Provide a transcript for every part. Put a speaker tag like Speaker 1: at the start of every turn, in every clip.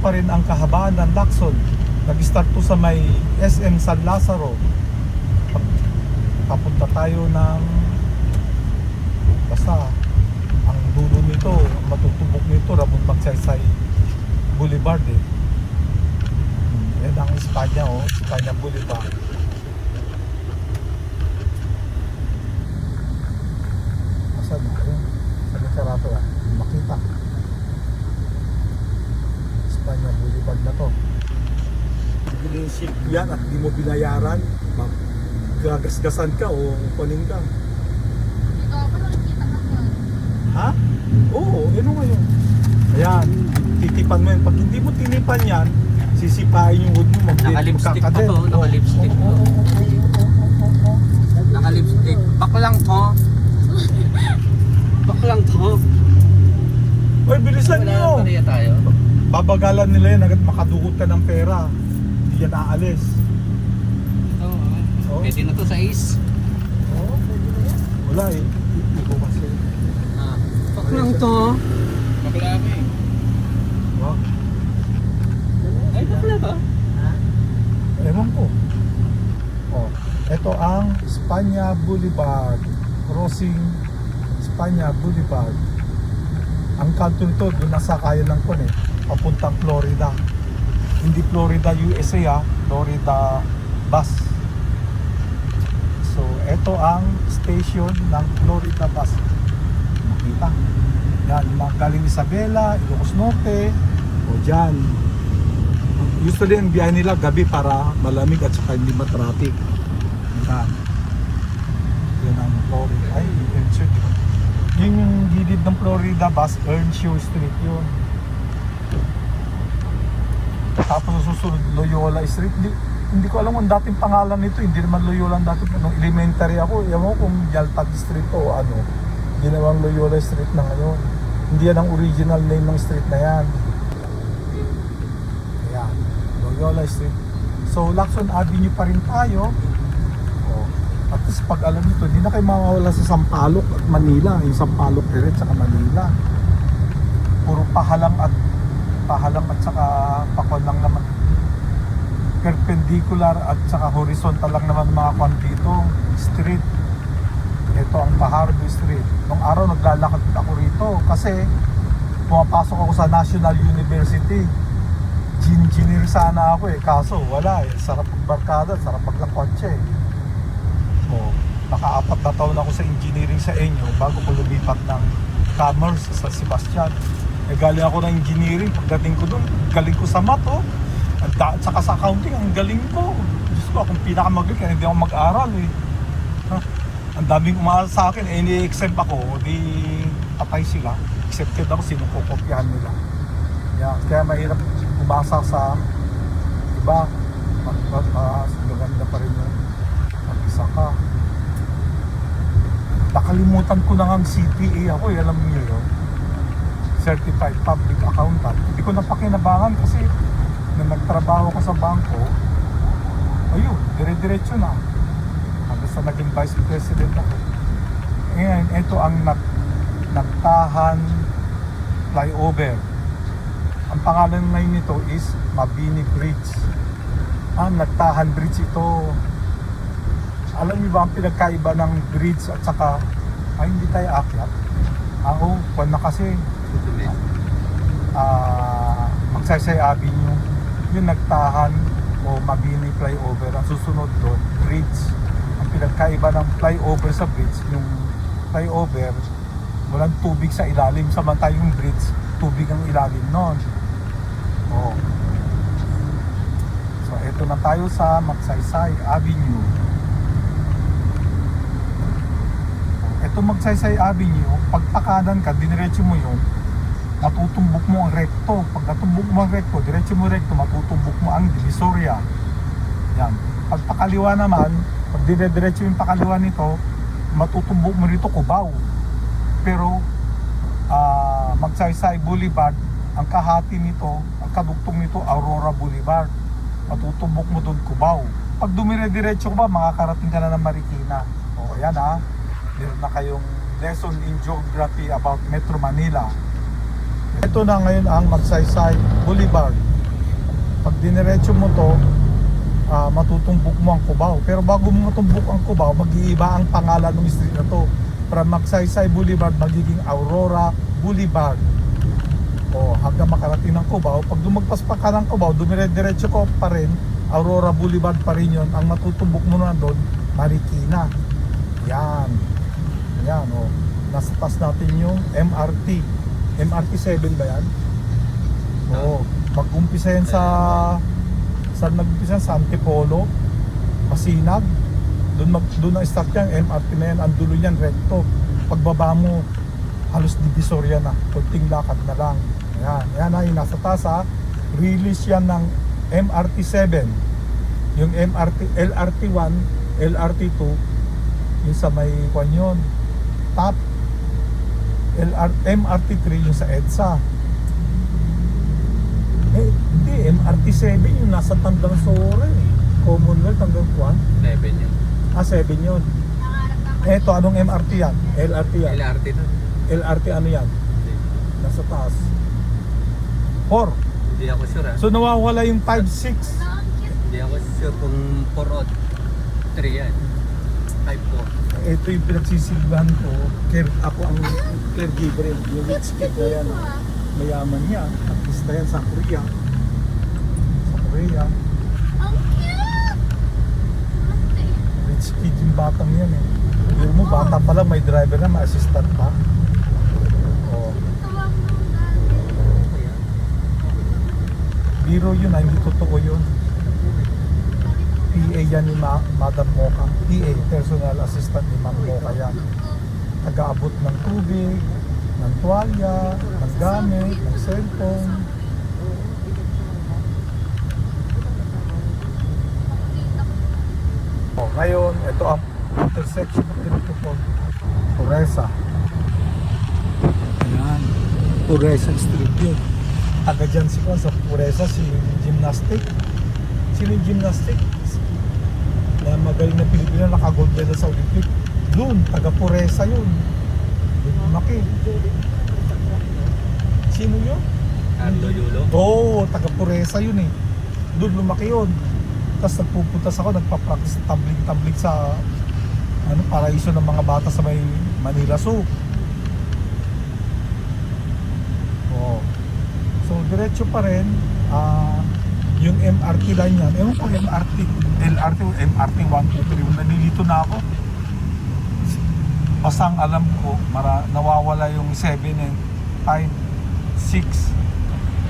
Speaker 1: pa rin ang kahabaan ng Lacson. Nag-start to sa may SM San Lazaro. Papunta tayo ng basta ang dulo nito, matutubok nito Ramon Magsaysay Boulevard eh. Yan ang Espanya Espanya Boulevard. Asan na? Ayun. Sabi sarado yan. Hindi makita. Espanya Boulevard na to. Ship yan at di mo binayaran, gagasgasan ka o kunin ka.
Speaker 2: Ito ako nakikita ka ba?
Speaker 1: Ha? Oo, yun o ngayon. Ayan, titipan mo yan. Pag hindi mo tinipan yan, sisipain yung wood mo.
Speaker 3: Naka-lipstick pa to, naka-lipstick to. Naka-lipstick. Baklang to. Baklang to.
Speaker 1: Uy, bilisan nyo!
Speaker 3: Wala tayo.
Speaker 1: Babagalan nila yan, agad makadukot ka ng pera. Hindi yan aalis.
Speaker 3: Oo. Pwede na to sa ace.
Speaker 1: Oo, pwede na yan. Wala eh. Hindi ko kasi.
Speaker 3: Baklang to. Baklami.
Speaker 1: Wow.
Speaker 3: Ay, bakla ba?
Speaker 1: Ewan ko. Ito ang Espanya Boulevard. Crossing Espanya Boulevard. Ang kanto nito, doon nasa kaya ng kon eh. Papuntang Florida. Hindi Florida, USA Florida bus. So, ito ang station ng Florida bus. Makita. Yan, yung mga galing Isabela, Ilocos Norte, o dyan. Usually ang biyahe nila gabi para malamig at saka hindi matraffic. Yan. Yan ang Florida. Ay, Earnshaw. Yun yung gilid ng Florida bus, Earnshaw Street yun. Tapos susunod, Loyola Street. Hindi ko alam kung dating pangalan nito. Hindi naman Loyola ang dating. Nung elementary ako, ewan ko kung Yaltag Street o ano. Ginawang Loyola Street na ngayon. Hindi yan ang original name ng street na yan. Ayan, Loyola Street. So, Lacson Avenue pa rin tayo. At least pag alam nito, hindi na kayo mawawala sa Sampaloc at Manila. Yung Sampaloc area at saka Manila. Puro pahalang at saka pakwan lang naman. Perpendicular at saka horizontal lang naman mga kwan dito. Street. Ito ang Fajardo Street. Nung araw naglalakad ako rito kasi pumapasok ako sa National University. Engineer sana ako eh, kaso wala eh. Sarap magbarkada, sarap maglakotse eh. Naka-4 na taon ako sa engineering sa Enyo bago ko lumipat ng commerce sa Sebastian. Galing ako ng engineering, pagdating ko doon, galing ko sa math at saka sa accounting, ang galing ko. Diyos ko, akong pinakamagaling kaya hindi ako mag-aral eh. Ang daming umaral sa akin, ni-exempt ako, di patay sila. Accepted ako, sinukopyahan nila. Kaya mahirap umasa sa iba. Maganda pa rin yung mag-isa ka. Nakalimutan ko na nga ang CPA ako, alam niyo yun. Certified Public Accountant. Hindi ko napakinabangan kasi nung nagtrabaho ko sa bangko, ayun, dire-diretso na. Hanggang sa naging Vice President ako. Ngayon, ito ang Nagtahan Flyover. Ang pangalan ngayon nito is Mabini Bridge. Nagtahan Bridge ito. Alam niyo ba ang pinagkaiba ng bridge at saka hindi tayo akyat? Kwan na kasi Magsaysay Avenue yung Nagtahan o Mabini Flyover. Ang susunod doon, bridge. Ang pinagkaiba ng flyover sa bridge, yung flyover walang tubig sa ilalim, samantala yung bridge tubig ang ilalim nun. So eto na tayo sa Magsaysay Avenue. Ito Magsaysay Avenue, pag pakanan ka, diniretso mo yun, matutumbok mo ang recto. Pag natumbok mo ang recto, diretso mo recto, matutumbok mo ang Divisoria. Yan. Pag pakaliwa naman, pag dire-diretso yung pakaliwa nito, matutumbok mo rito Cubao. Pero Magsaysay Boulevard, ang kahati nito, ang kadugtong nito, Aurora Boulevard. Matutumbok mo doon Cubao. Pag dumire-diretso ka ba, makakarating ka na ng Marikina. Yan meron na kayong lesson in geography about Metro Manila. Ito na ngayon ang Magsaysay Boulevard. Pag diniretso mo to, matutumbok mo ang Cubao. Pero bago mo matumbok ang Cubao, mag-iiba ang pangalan ng street na to. From Magsaysay Boulevard, magiging Aurora Boulevard. O, hanggang makarating ng Cubao. Pag lumagpas pa ka ng Cubao, dumire-diretso ko pa rin, Aurora Boulevard pa rin yun. Ang matutumbok mo na doon, Marikina. Yan. Yan, o. Nasa taas natin yung MRT. MRT 7 ba yan? Oo. Mag-umpisa yan saan nag-umpisa yan? Sa Antipolo, Masinag. Doon na start yan, MRT na yan. Ang dulo yan, recto. Pagbaba mo, halos divisoria na. Kunting lakad na lang. Yan, yan ay nasa taas ha. Release yan ng MRT 7. Yung LRT 1, LRT 2, yung sa may kwan yun. Top. MRT 3 yung sa EDSA. Hindi, MRT 7 yung nasa Tandang Sora eh. Commonwealth hanggang kwan.
Speaker 3: 11 yun.
Speaker 1: 7 yun. Eto, anong MRT yan? LRT yan.
Speaker 3: LRT to.
Speaker 1: LRT ano yan? Nasa taas. 4.
Speaker 3: Hindi ako sure ah.
Speaker 1: So nawawala yung 5-6.
Speaker 3: Hindi ako sure kung 4 o 3 yan. 5-4.
Speaker 1: Ito yung pinagsisilbahan ko. Ako ang caregiver. Yung rich kid na yan. Mayaman niya. Artista yan sa Korea. Sa Korea.
Speaker 2: Ang cute!
Speaker 1: Rich kid yung batang yan eh. Yung mo bata pala may driver na, may assistant pa. Oh.
Speaker 2: Tawag mo dati.
Speaker 1: Biro yun ah, hindi totoo yun. PA yan ni Madam Mocha. PA, personal assistant ni Ma'am Mocha yan. Taga-abot ng tubig, ng tuwalya, ng gamit, ng cellphone. Oh, ngayon, ito ang intersection ng dito po. Puresa. Ayan. Puresa Street yun. Taga dyan si Juan sa Puresa, si Gymnastic. Sino yung Gymnastic? Na magaling na Pilipina, naka-gold medal sa Olympic. Doon, taga Puresa yun. Doon lumaki. Sino yun?
Speaker 3: Carlo Yulo.
Speaker 1: Oo, taga Puresa yun eh. Doon lumaki yun. Tapos nagpupuntas ako, nagpa-practice tumbling sa paraiso ng mga bata sa may Manila Zoo. Oh. So diretso pa rin yung MRT line yan. Ewan ko MRT, LRT o MRT 1, 2, 3. Nalilito na ako. Basta ang alam ko, nawawala yung 7 and 5, 6,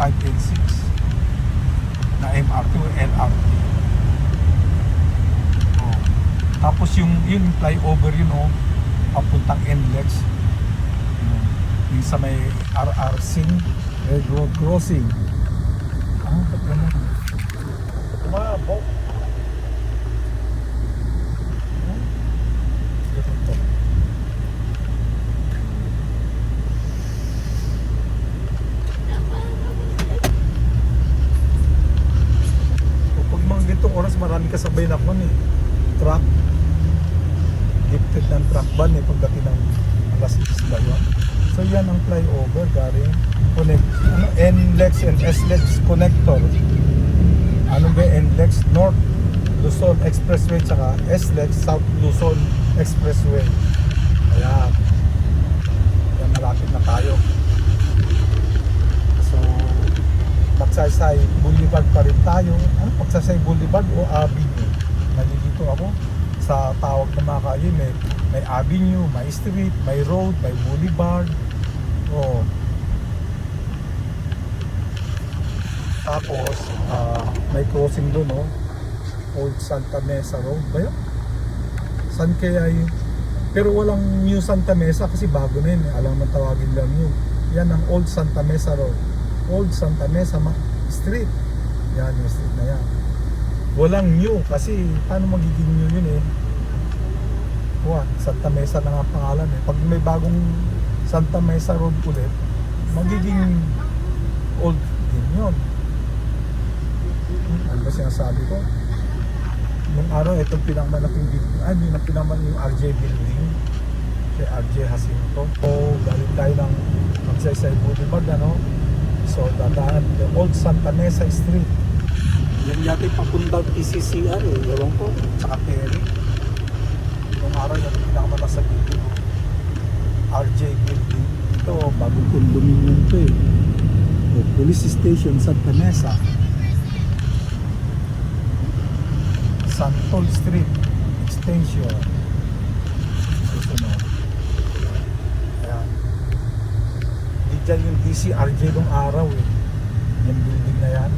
Speaker 1: 5 and 6 na MRT o LRT. Tapos yung flyover yun papuntang NLEX. Yung sa may RR Singh Red Road Crossing. Ba't naman? Tumabok. Ganito. Pag mga ganitong oras, marami kasabay na ako truck. Gifted ng truck ban pagdating ng alas 6 ba yun. So yan ang flyover galing NLEX and SLEX connector. Ano ba NLEX? North Luzon Expressway tsaka SLEX South Luzon Expressway. Ayan. Yan, malapit na tayo. So Magsaysay Boulevard pa rin tayo. Ano Magsaysay Boulevard o Avenue? Nalilito ako sa tawag ng mga kalye. May avenue, may street, may road, may boulevard. Oh. Tapos may crossing doon Old Santa Mesa Road ba yun? San kaya yun? Pero walang New Santa Mesa kasi bago na yun alam mo tawagin lang yun. Yan ang Old Santa Mesa Road. Old Santa Mesa Street. Yan yung street na yan. Walang new kasi paano magiging new yun Santa Mesa na nga pangalan Pag may bagong Santa Mesa Road ulit, magiging old din yun. Ano ba sinasabi ko? Nung araw, itong pinakamalaking building, yun ang pinakamalaking yung RJ building kay RJ Jacinto. So, galing tayo ng Magsaysay Boulevard, So, dadaan the Old Santa Mesa Street. Yan yata yung papuntang PCCR eh. Ewan ko. Tsaka Perry. Yung araw yan yung pinakamata sa building. RJ Building. Ito, bagong condominium to eh. O, Police Station Santa Mesa. Santol Street Extension. Susunod. Ayan. Di dyan yung DCRJ nung araw eh. Yung building na yan.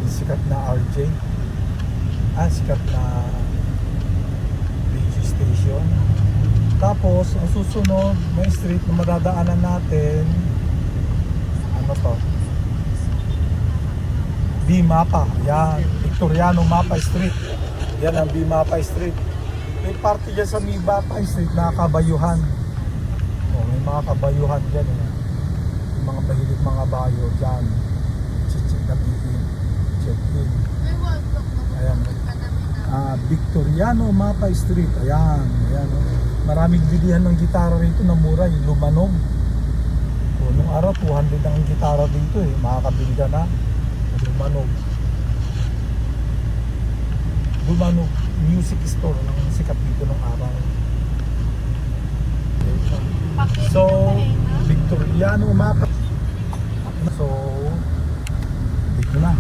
Speaker 1: Yung sikat na RJ. Sikat na radio station. Tapos, ang susunod, may street na madadaanan natin. Ano to? B-Mapa. Yan. Victoriano Mapa Street. Yan ang B-Mapa Street. May parte dyan sa B-Mapa Street na kabayuhan. O, may mga kabayuhan dyan. Yung mga mahilig mga bayo dyan. Check na in. Check in.
Speaker 2: May wallbook na po.
Speaker 1: Ayan. Victoriano Mapa Street. Ayan. Ayan. Maraming bilihan ng gitara rito na mura. Yung Lumanog. O, nung araw, 200 ang gitara dito eh. Makakabili ka na. Lumanog. Lumanog Music Store ng sikat dito nung araw. So, Victoriano Mapa. So, dito na.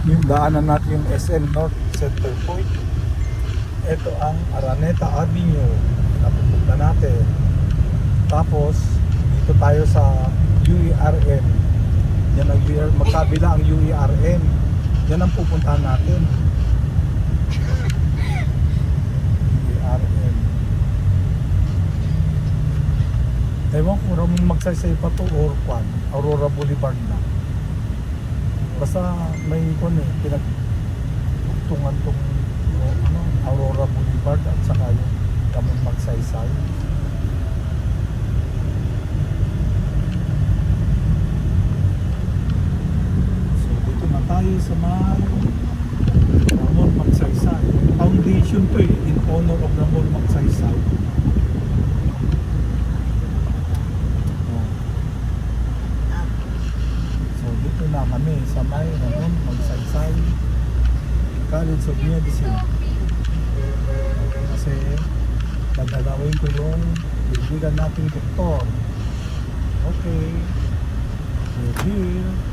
Speaker 1: Yung daanan natin yung SM North Center Point. Ito ang Araneta Avenue. Napupunta natin. Tapos, dito tayo sa UERM. Yan ang magkabila ang UERM. Yan ang pupuntahan natin. UERM. Ewan ko kung magsaysay pa to or kwan, Aurora Boulevard na. Basta may pinagtungtungan tong Aurora Boulevard at saka yung kaming magsaysay. So dito na tayo sa Ramon Magsaysay. Foundation to eh, in honor of Ramon Magsaysay. So dito na kami sa Ramon Magsaysay College of Medicine. Kasi dadalawin ko yung bibigyan natin doktor. Okay. We're here.